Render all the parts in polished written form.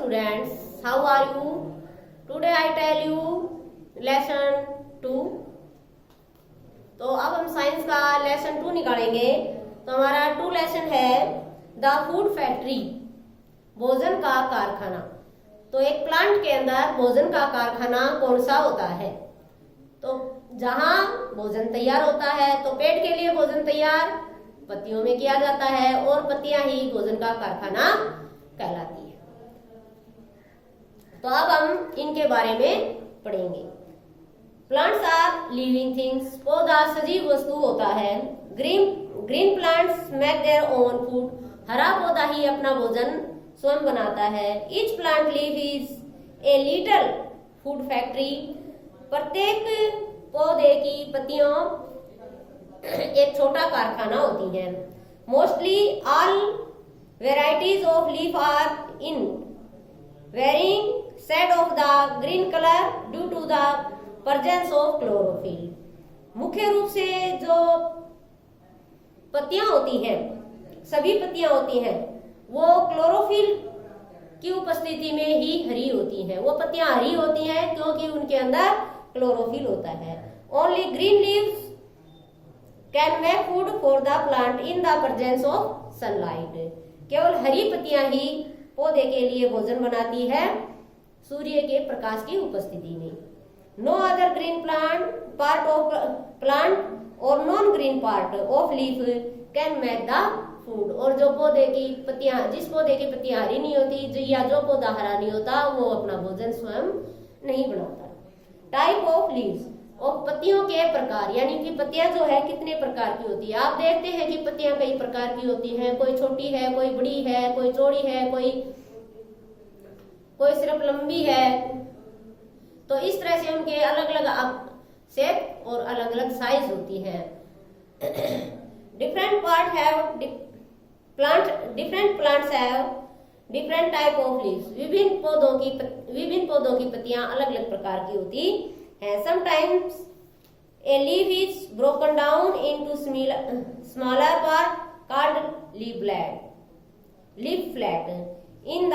students, how are you? Today I tell you lesson 2। तो अब हम साइंस का लेसन 2 निकालेंगे। तो हमारा 2 लेसन है द फूड फैक्ट्री, भोजन का कारखाना। तो एक प्लांट के अंदर भोजन का कारखाना कौन सा होता है? तो जहां भोजन तैयार होता है, तो पेट के लिए भोजन तैयार पत्तियों में किया जाता है और पत्तियां ही भोजन का कारखाना कहलाती है। तो अब हम इनके बारे में पढ़ेंगे। प्लांट्स आर लिविंग थिंग्स, पौधा सजीव वस्तु होता है। Green plants make their own food, हरा पौधा ही अपना भोजन स्वयं बनाता है। Each plant leaf is a little food factory, प्रत्येक पौधे की पत्तियों एक छोटा कारखाना होती है। Mostly all varieties of leaf are in varying shade of the green colour due to the presence of chlorophyll. मुख्य रूप से जो पत्तियां होती हैं, सभी पत्तियां होती हैं, वो क्लोरोफिल की उपस्थिति में ही हरी होती हैं। वो पत्तियां हरी होती हैं क्योंकि उनके अंदर क्लोरोफिल होता है। Only green leaves can make food for the plant in the presence of sunlight. केवल हरी पत्तियां ही पौधे के लिए भोजन बनाती है सूर्य के प्रकाश की उपस्थिति में। No other green part of plant और non green part of leaf can make the food. और जो पौधे की पत्तियां, जिस पौधे की पत्तियां हरी नहीं होती या जो पौधा हरा नहीं होता, वो अपना भोजन स्वयं नहीं बनाता। टाइप ऑफ लीव्स, और पत्तियों के प्रकार, यानी कि पत्तियां जो है कितने प्रकार की होती है। आप देखते हैं कि पत्तियां कई प्रकार की होती हैं, कोई छोटी है, कोई बड़ी है, कोई चौड़ी है, कोई सिर्फ लंबी है। तो इस तरह से उनके अलग अलग शेप और अलग अलग साइज होती है। Different plants have different type of leaves, विभिन्न पौधों की पत्तियां अलग अलग प्रकार की होती है। Sometimes a leaf is broken down into smaller part called leaf flat in the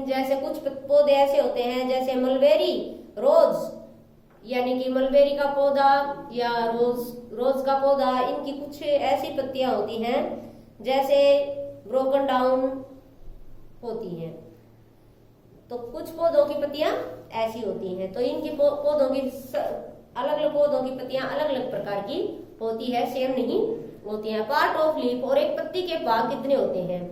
जैसे कुछ पौधे ऐसे होते हैं जैसे मलबेरी, रोज, यानी कि मलबेरी का पौधा या रोज का पौधा, इनकी कुछ ऐसी पत्तियां होती हैं जैसे ब्रोकन डाउन होती हैं। तो कुछ पौधों की पत्तियां ऐसी होती हैं। तो इनकी पौधों की अलग अलग पौधों की पत्तियां अलग अलग प्रकार की होती है, सेम नहीं होती हैं। पार्ट ऑफ लीफ, और एक पत्ती के भाग कितने होते हैं?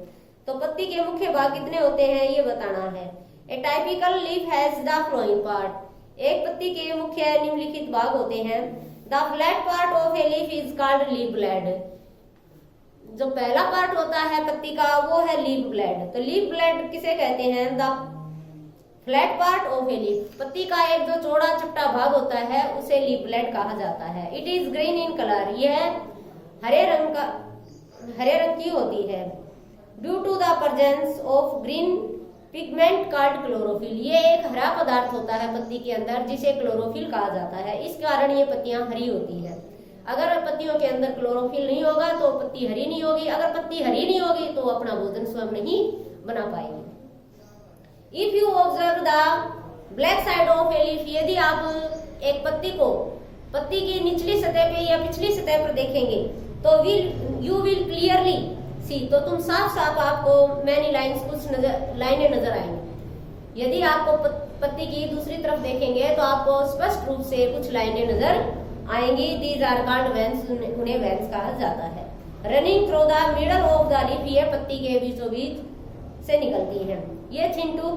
तो पत्ती के मुख्य भाग कितने होते हैं ये बताना है। A typical leaf has the flowing part, एक पत्ती के मुख्य निम्नलिखित भाग होते हैं। The flat part of a leaf is called leaf blade, जो पहला पार्ट होता है पत्ती का वो है लीफ ब्लेड। तो लीफ ब्लेड किसे कहते हैं? The flat part of a leaf, पत्ती का एक जो चौड़ा चपटा भाग होता है उसे लीफ ब्लेड कहा जाता है। It is green in colour, यह हरे रंग की होती है। Due to the presence of green pigment called chlorophyll, ये एक हरा पदार्थ होता है पत्ती के अंदर जिसे क्लोरोफिल कहा जाता है। इस कारण ये पत्तियां हरी होती है। अगर पत्तियों के अंदर क्लोरोफिल नहीं होगा तो पत्ती हरी नहीं होगी। अगर पत्ती हरी नहीं होगी तो अपना भोजन स्वयं नहीं बना पाएगी। If you observe the black side of a leaf, यदि आप एक पत्ती की निचली सतह पे या पिछली सतह पर देखेंगे तो यू विल क्लियरली सी, तो तुम साफ आपको मैनी लाइन्स, कुछ लाइनें नजर आएंगी। यदि आपको पत्ती की दूसरी तरफ देखेंगे तो आपको स्पष्ट रूप से कुछ लाइनें नजर आएंगी। दीज आर कॉल्ड वेन्स, उन्हें वेन्स कहा जाता है। Running through the middle of the leaf, ये पत्ती के बीचों बीच से निकलती हैं। ये छिंटू,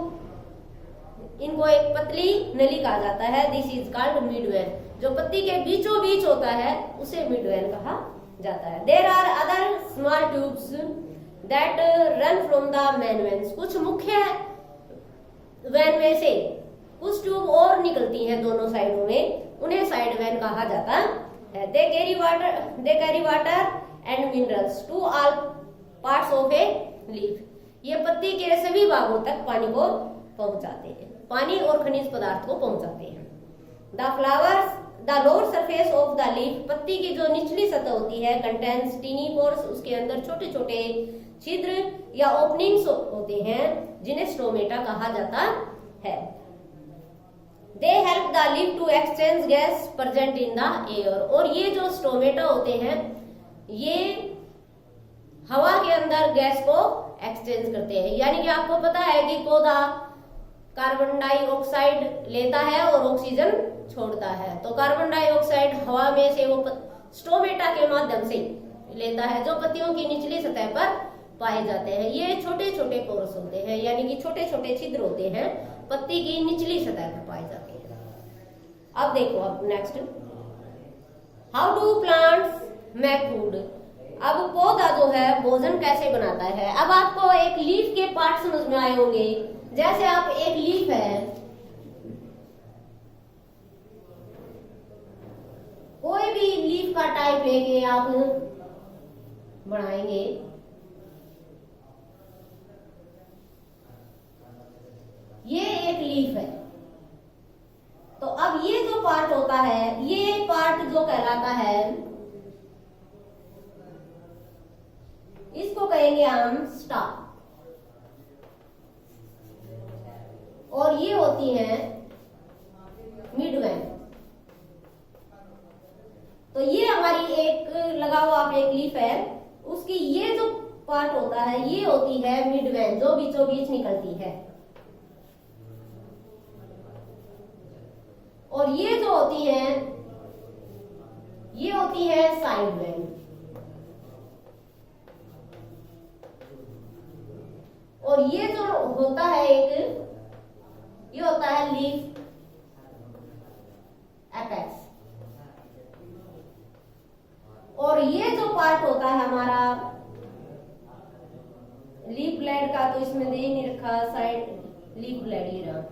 इनको एक पतली नली कहा जाता है। दिस इज कॉल्ड मिडवेन, जो पत्ती के बीचों बीच होता है उसे मिडवेन कहा जाता है। There are other small tubes that run from the main veins, कुछ मुख्य वेन में से कुछ ट्यूब और निकलती हैं दोनों साइडों में, उन्हें साइड वेन कहा जाता है। They carry water and minerals to all parts of a leaf, ये पत्ती के सभी भागों तक पानी को पहुंचाते हैं, पानी और खनिज पदार्थ को पहुंचाते हैं। The the lower surface of the leaf, पत्ती की जो निचली सतह होती है, कंटेन्स टीनी पोर्स, उसके अंदर छोटे छोटे छिद्र या ओपनिंग्स होते हैं जिन्हें स्टोमेटा कहा जाता है। They help the leaf to exchange gas present in the air, और ये जो स्टोमेटा होते हैं ये हवा के अंदर गैस को एक्सचेंज करते हैं। यानी कि आपको पता है कि पौधा कार्बन डाइऑक्साइड लेता है और ऑक्सीजन छोड़ता है, तो कार्बन डाइऑक्साइड हवा में से वो स्टोमेटा के माध्यम से लेता है, जो पत्तियों की निचली सतह पर पाए जाते हैं। ये छोटे छोटे पोर्स होते हैं, यानी कि छोटे छोटे छिद्र होते हैं, पत्ती की निचली सतह पर पाए जाते हैं। अब देखो, अब next, how do plants make food. अब पौधा जो है भोजन कैसे बनाता है। अब आपको एक लीफ के पार्ट समझ में आए होंगे। जैसे आप एक लीफ है, कोई भी लीफ का टाइप लेके आप बनाएंगे, ये एक लीफ है, तो अब ये जो पार्ट होता है, ये पार्ट जो कहलाता है, इसको कहेंगे हम स्टाक, और ये होती है मिडवेन। तो ये हमारी एक लगाओ आप एक लीफ है, उसकी ये जो पार्ट होता है ये होती है मिडवेन, जो बीचों बीच निकलती है, और ये जो होती है ये होती है साइड वेन। और ये जो होता है एक, ये होता है लीफ एपेक्स। और ये जो पार्ट होता है हमारा लीफ ब्लेड का, तो इसमें दे नहीं रखा साइड लीफ ब्लेड, ये रहा,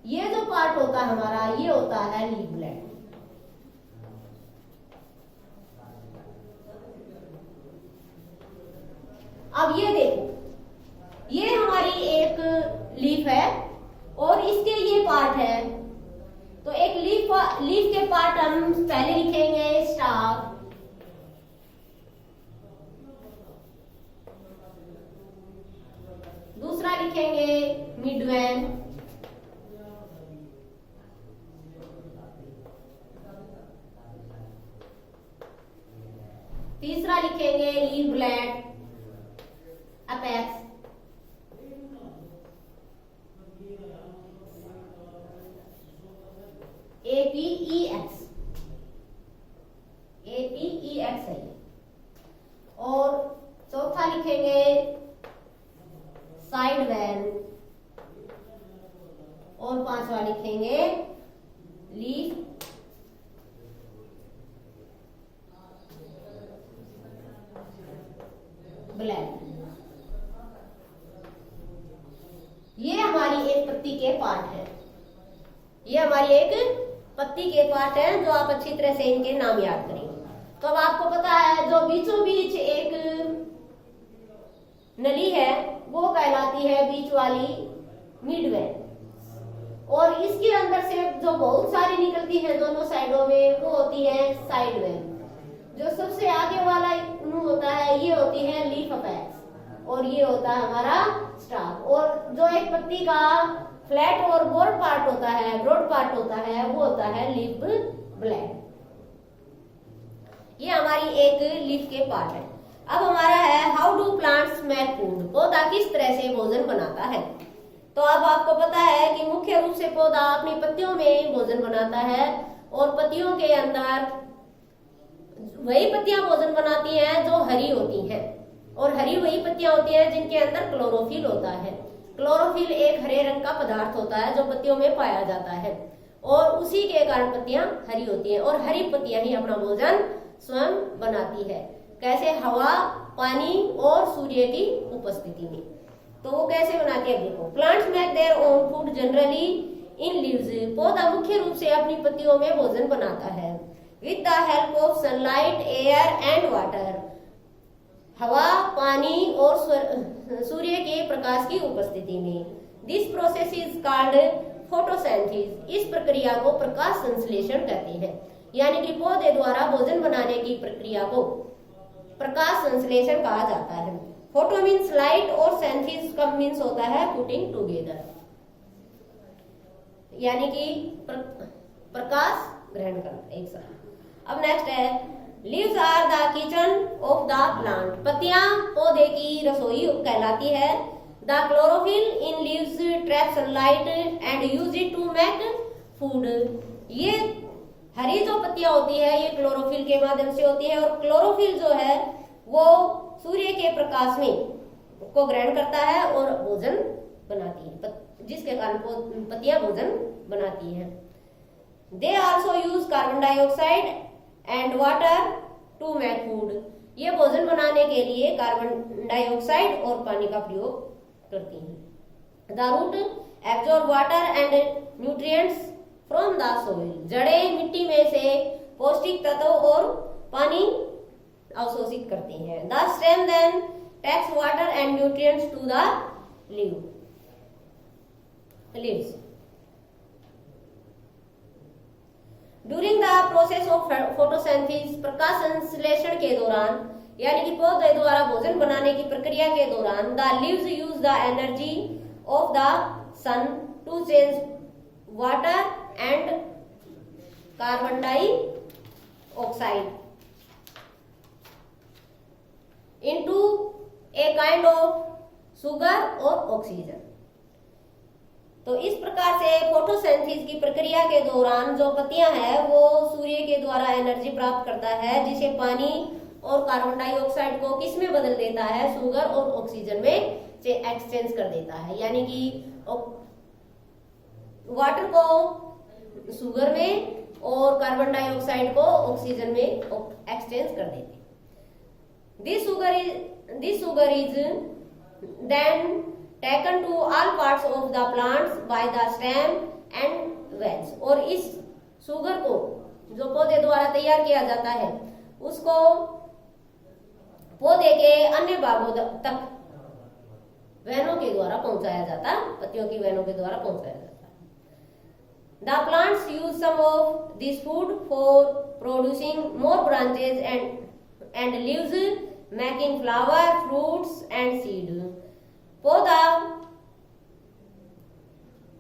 ये जो पार्ट होता है हमारा ये होता है लीफ ब्लेड। अब ये देखो, ये हमारी एक लीफ है और इसके ये पार्ट है, तो एक लीफ के पार्ट हम पहले लिखेंगे स्टाक, दूसरा लिखेंगे मिडवेन, तीसरा लिखेंगे लीफ ब्लेड अपेक्स, APEX है, और चौथा लिखेंगे साइड वेन, और पांचवा लिखेंगे लीफ ब्लेड। ये हमारी एक पत्ती के पार्ट है, ये हमारी एक पत्ती के पार्ट है, जो आप अच्छी तरह से इनके नाम याद करेंगे। तो अब आपको पता है जो बीचों बीच एक नली है वो कहलाती है बीच वाली मिडवेन, और इसके अंदर से जो बहुत सारी निकलती है दोनों साइडों में वो होती है साइड वेन। जो सबसे आगे वाला होता है ये होती है लीफ अपेक्स, और ये होता है हमारा स्टाक। और जो एक पत्ती का फ्लैट और ब्रॉड पार्ट होता है वो होता है लीफ ब्लेड। ये हमारी एक लीफ के पार्ट है। अब हमारा है how do plants make food, पौधा किस तरह से भोजन बनाता है। तो अब आपको पता है कि मुख्य रूप से पौधा अपनी पत्तियों में भोजन बनाता है, और पत्तियों के अंदर वही पत्तियां भोजन बनाती हैं जो हरी होती हैं, और हरी वही पत्तियां होती हैं जिनके अंदर क्लोरोफिल होता है। क्लोरोफिल एक हरे रंग का पदार्थ होता है जो पत्तियों में पाया जाता है, और उसी के कारण पत्तियां हरी होती हैं, और हरी पत्तियां ही अपना भोजन स्वयं बनाती है। कैसे? हवा, पानी और सूर्य की उपस्थिति में। तो वो कैसे बनाती है देखो। Plants make their own food generally in leaves, पौधा मुख्य रूप से अपनी पत्तियों में भोजन बनाता है with the help of sunlight, air and water, हवा, पानी और सूर्य के प्रकाश की उपस्थिति में। This process is called photosynthesis, इस प्रक्रिया को प्रकाश संश्लेषण कहते हैं। यानी कि पौधे द्वारा भोजन बनाने की प्रक्रिया को प्रकाश संश्लेषण कहा जाता है। फोटो मीन्स लाइट और सेंथिस का मीन्स होता है पुटिंग टुगेदर, यानी कि प्रकाश ग्रहण करना एक साथ। अब नेक्स्ट है leaves are the kitchen of the plant. पत्तियां पौधे की रसोई कहलाती है। The chlorophyll in leaves trap sunlight and use it to make food. ये हरी जो पत्तियां होती है ये क्लोरोफिल के माध्यम से होती है, और क्लोरोफिल जो है वो सूर्य के प्रकाश में को ग्रहण करता है और भोजन बनाती है, जिसके कारण पत्तियां भोजन बनाती हैं। They also use carbon dioxide and water to make food. ये भोजन बनाने के लिए कार्बन डाइऑक्साइड और पानी का प्रयोग करती हैं। The root absorb water and nutrients from the soil. जड़ें मिट्टी में से पौष्टिक तत्व और पानी अवशोषित करती हैं। The stem then takes water and nutrients to the leaves. During the process of photosynthesis, प्रकाश संश्लेषण के दौरान यानी कि पौधे द्वारा भोजन बनाने की प्रक्रिया के दौरान the leaves use the energy of the sun to change water and carbon dioxide into a kind of sugar और ऑक्सीजन। तो इस प्रकार से फोटोसिंथेसिस की प्रक्रिया के दौरान जो पत्तियां हैं वो सूर्य के द्वारा एनर्जी प्राप्त करता है, जिसे पानी और कार्बन डाइऑक्साइड को किस में बदल देता है, शुगर और ऑक्सीजन में एक्सचेंज कर देता है। यानी कि वाटर को शुगर में और कार्बन डाइऑक्साइड को ऑक्सीजन में एक्सचेंज कर देते हैं। This sugar is then taken to all parts of the plants by the stem and veins। और इस शुगर को जो पौधे द्वारा तैयार किया जाता है उसको पौधे के अन्य भागों तक वेनों के द्वारा पहुंचाया जाता है, पत्तियों की वेनों के द्वारा पहुंचाया जाता है। The plants use some of this food for producing more branches and leaves, making flower, fruits and seed। पौधा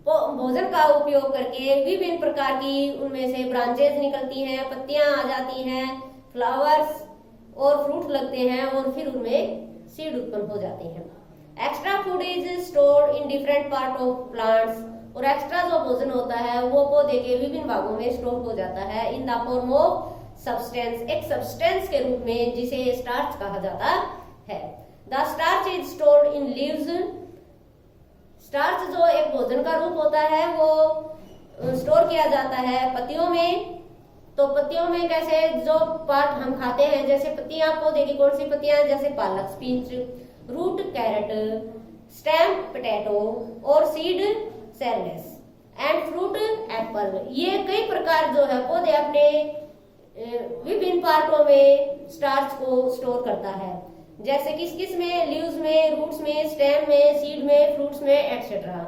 भोजन का उपयोग करके विभिन्न प्रकार की उनमें से ब्रांचेज निकलती हैं, पत्तियां आ जाती हैं, फ्लावर्स और फ्रूट लगते हैं और फिर उनमें सीड उत्पन्न हो जाते हैं। Extra food is stored in different part of plants. और एक्स्ट्रा जो भोजन होता है वो पौधे के विभिन्न भागों में स्टोर हो जाता है in the form of substance, एक सब्सटेंस के रूप में जिसे स्टार्च कहा जाता है। The starch is stored in leaves. Starch जो एक भोजन का रूप होता है वो स्टोर किया जाता है पत्तियों में। तो पत्तियों में कैसे जो पार्ट हम खाते हैं, जैसे पत्तियां पौधे की कौन सी पत्तियां, जैसे पालक spinach, root carrot, stem potato और सीड सेलेस एंड फ्रूट एप्पल। ये कई प्रकार जो है पौधे अपने विभिन्न पार्टों में स्टार्च को स्टोर करता है, जैसे किस किस में, लीव्स में, रूट्स में, स्टेम में, सीड में, फ्रूट्स में एटसेट्रा।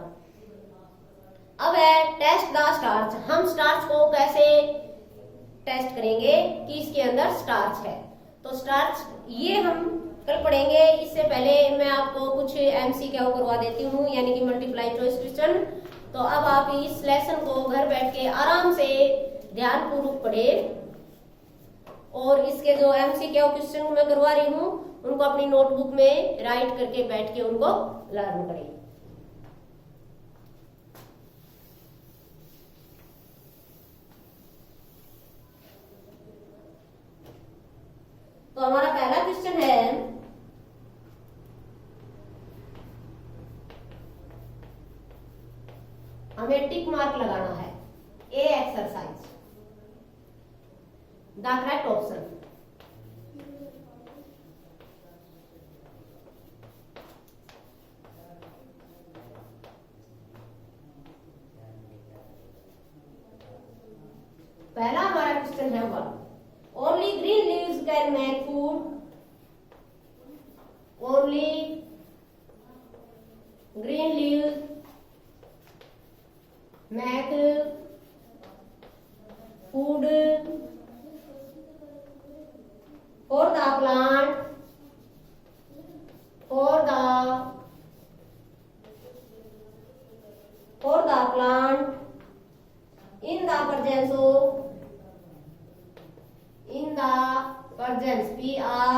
अब है टेस्ट द स्टार्च। हम स्टार्च को कैसे टेस्ट करेंगे कि इसके अंदर स्टार्च है। तो स्टार्च ये हम कल पढ़ेंगे। इससे पहले मैं आपको कुछ MCQ करवा देती हूँ, यानी कि मल्टीप्लाई चॉइस क्वेश्चन। तो अब आप इस लेसन को घर बैठ के आराम से ध्यानपूर्वक पढ़े और इसके जो MCQ क्वेश्चन मैं करवा रही हूँ उनको अपनी नोटबुक में राइट करके बैठ के उनको लर्न करें। तो हमारा पहला क्वेश्चन है, हमें टिक मार्क लगाना है। ए एक्सरसाइज द करेक्ट ऑप्शन। पहला हमारा क्वेश्चन है one, only green leaves can make food. Only green leaves make food PRESENCE,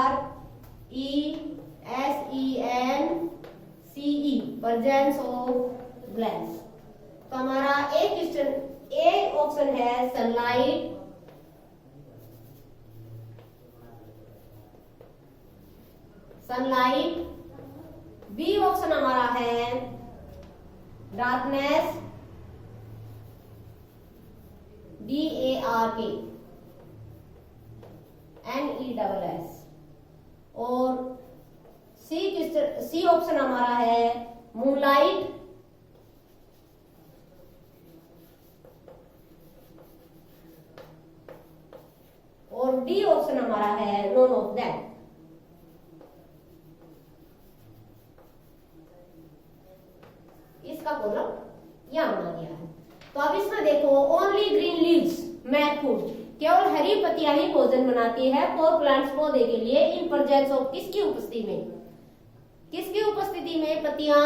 presence of glands. तो हमारा ए क्वेश्चन, ए ऑप्शन है सनलाइट, सनलाइट। बी ऑप्शन हमारा है डार्कनेस, DARK NESS। और सी ऑप्शन हमारा है मूनलाइट, और डी ऑप्शन हमारा है नोन ऑफ दैट। इसका कॉलम यहां बना दिया है। तो अब इसमें देखो, only green leaves make food, केवल हरी पत्तियां ही भोजन बनाती है फॉर प्लांट्स, पौधे के लिए, इन प्रेजेंस ऑफ, किसकी उपस्थिति में, किसकी उपस्थिति में पत्तियां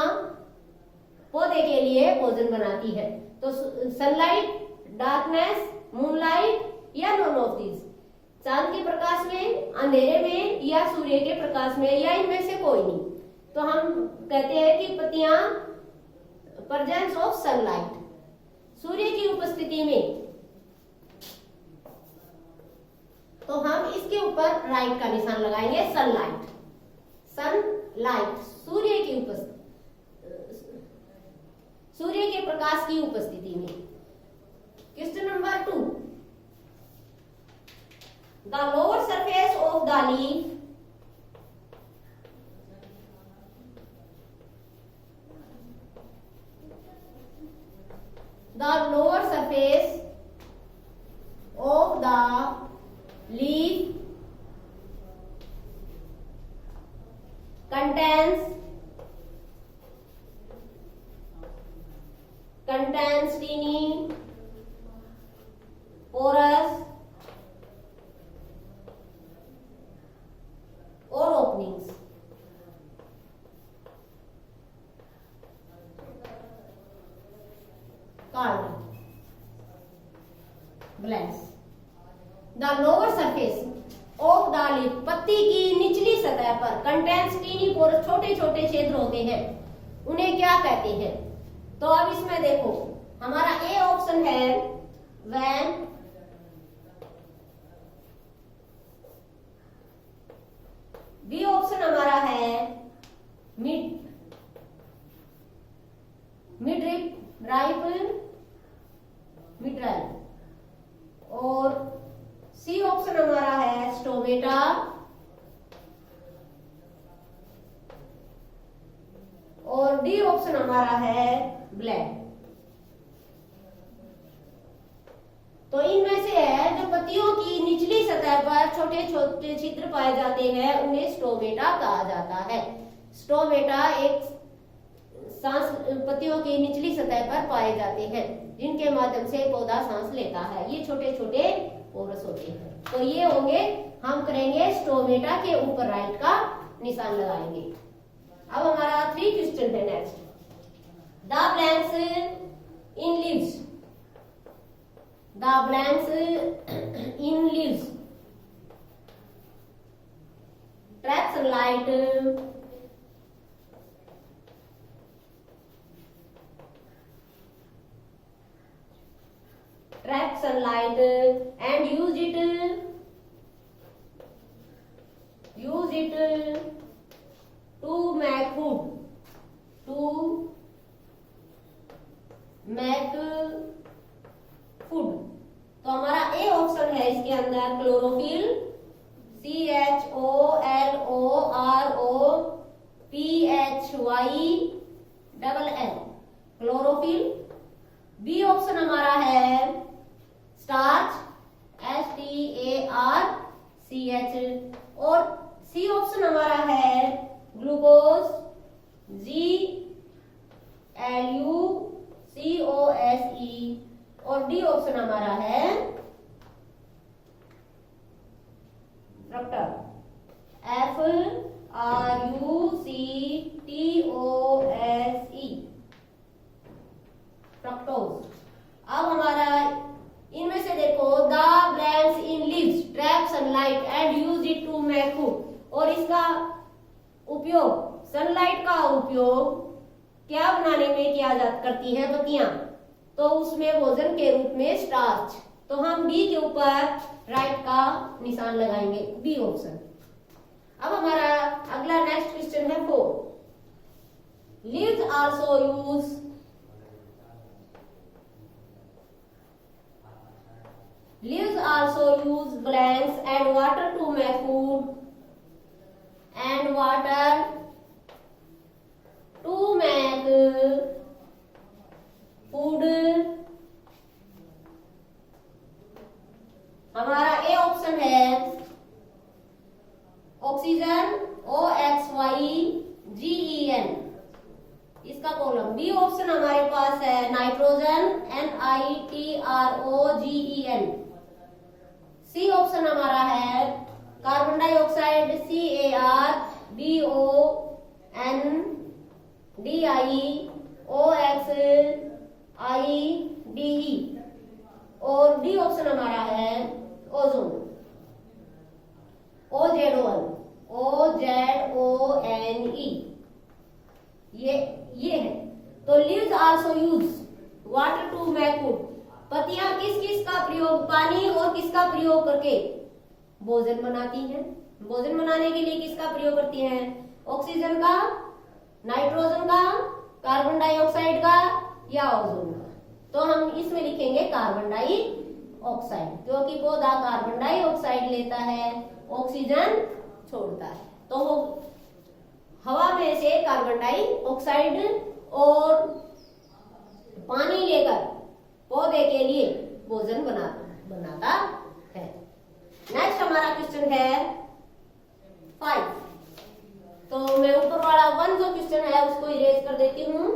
पौधे के लिए भोजन बनाती है। तो सनलाइट, डार्कनेस, मूनलाइट या नॉन ऑफ दिस, चांद के प्रकाश में, अंधेरे में, या सूर्य के प्रकाश में, या इनमें से कोई नहीं। तो हम कहते हैं कि पत्तियां प्रेजेंस ऑफ सनलाइट, सूर्य की उपस्थिति में। तो हम इसके ऊपर राइट का निशान लगाएंगे, सनलाइट, सनलाइट, सूर्य की उपस्थिति, सूर्य के प्रकाश की उपस्थिति में। Question number 2, the lower surface of the leaf, the lower surface of the leaf contains tiny porous or openings। Glands. The lower surface of the leaf, पत्ती की निचली सतह पर, कंटेन्स टीनी पोरस, छोटे छोटे छिद्र होते हैं, उन्हें क्या कहते हैं। तो अब इसमें देखो, हमारा ए ऑप्शन है वैन, बी ऑप्शन हमारा है मिडराइप, और सी ऑप्शन हमारा है स्टोमेटा, और डी ऑप्शन हमारा है ब्लैक। तो इनमें से है जो पत्तियों की निचली सतह पर छोटे छोटे छिद्र पाए जाते हैं, उन्हें स्टोमेटा कहा जाता है। स्टोमेटा एक सांस पत्तियों की निचली सतह पर पाए जाते हैं, जिनके माध्यम से पौधा सांस लेता है। ये छोटे छोटे पोरस होते हैं। तो ये होंगे, हम करेंगे स्टोमेटा के ऊपर राइट का निशान लगाएंगे। अब हमारा 3 क्वेश्चन है next, the blanks in leaves, the blanks in leaves trap sunlight, trap sunlight and use it to make food, तो हमारा ए ऑप्शन है इसके अंदर chlorophyll, CHOLOROPHYLL, chlorophyll. B option हमारा है स्टार्च, STARCH, और सी ऑप्शन हमारा है ग्लूकोज, GLUCOSE, और डी ऑप्शन हमारा है फ्रक्टोज, FRUCTOSE, फ्रक्टोज। अब हमारा इनमें से देखो, the blanks in leaves trap sunlight and use it to make food. और इसका उपयोग, सनलाइट का उपयोग क्या बनाने में किया जा करती है पत्तियां, तो उसमें भोजन के रूप में स्टार्च। तो हम बी के ऊपर राइट का निशान लगाएंगे, बी ऑप्शन। अब हमारा अगला नेक्स्ट क्वेश्चन है 4। Leaves also use Leaves also use blanks and water to make food and water to make food। हमारा ए ऑप्शन है ऑक्सीजन, OXYGEN, इसका कॉलम। बी ऑप्शन हमारे पास है नाइट्रोजन, NITROGEN। सी ऑप्शन हमारा है कार्बन डाइऑक्साइड, CARBONDIOXIDE। और D option हमारा है ओजोन, OZONE। ये है। तो leaves also use water to make food. पत्तियां किस किस का प्रयोग, पानी और किसका प्रयोग करके भोजन बनाती हैं। भोजन बनाने के लिए किसका प्रयोग करती हैं? ऑक्सीजन का, नाइट्रोजन का, कार्बन डाइऑक्साइड का या ओजोन का। तो हम इसमें लिखेंगे कार्बन डाइऑक्साइड, क्योंकि पौधा कार्बन डाइऑक्साइड लेता है, ऑक्सीजन छोड़ता है। तो वो हवा में से कार्बन डाइऑक्साइड और पानी लेकर पौधे के लिए भोजन बनाता है। नेक्स्ट हमारा क्वेश्चन है 5। तो मैं ऊपर वाला 1 जो क्वेश्चन है उसको इरेज कर देती हूँ।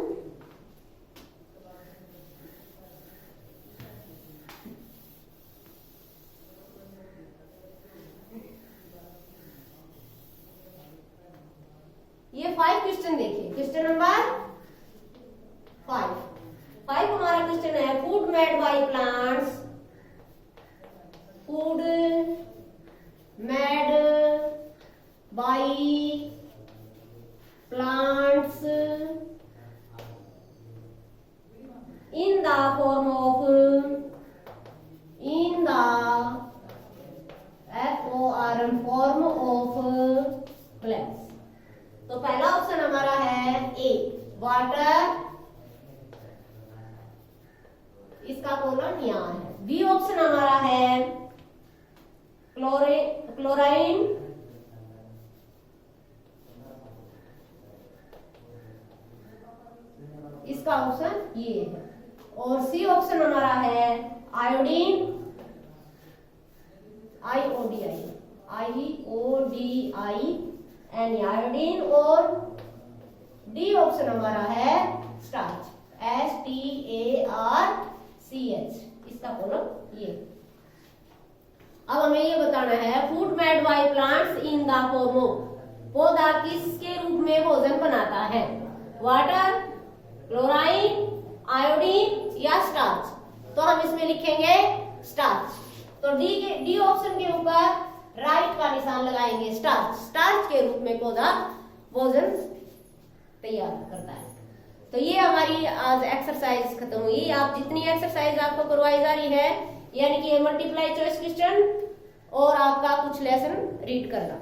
ये 5 क्वेश्चन देखिए, क्वेश्चन नंबर 5 हमारा क्वेश्चन है food made by plants, food made by plants in the form of form of plants. तो पहला ऑप्शन हमारा है ए वाटर, इसका कॉलम यहाँ है। बी ऑप्शन हमारा है क्लोराइन, इसका ऑप्शन ये है। और सी ऑप्शन हमारा है आयोडीन, IODIN आयोडीन। और डी ऑप्शन हमारा है स्टार्च, STARCH, इसका कॉलम ये। अब हमें ये बताना है food made by plants in the form of, पौधा किसके रूप में भोजन बनाता है? वाटर, क्लोराइन, आयोडीन या स्टार्च। तो हम इसमें लिखेंगे स्टार्च। तो डी ऑप्शन के ऊपर राइट का निशान लगाएंगे, स्टार्च के रूप में पौधा भोजन तैयार करता है। तो ये हमारी आज एक्सरसाइज खत्म हुई। आप जितनी एक्सरसाइज आपको करवाई जा रही है, यानी कि मल्टीप्लाई चॉइस क्वेश्चन और आपका कुछ लेसन रीड करना।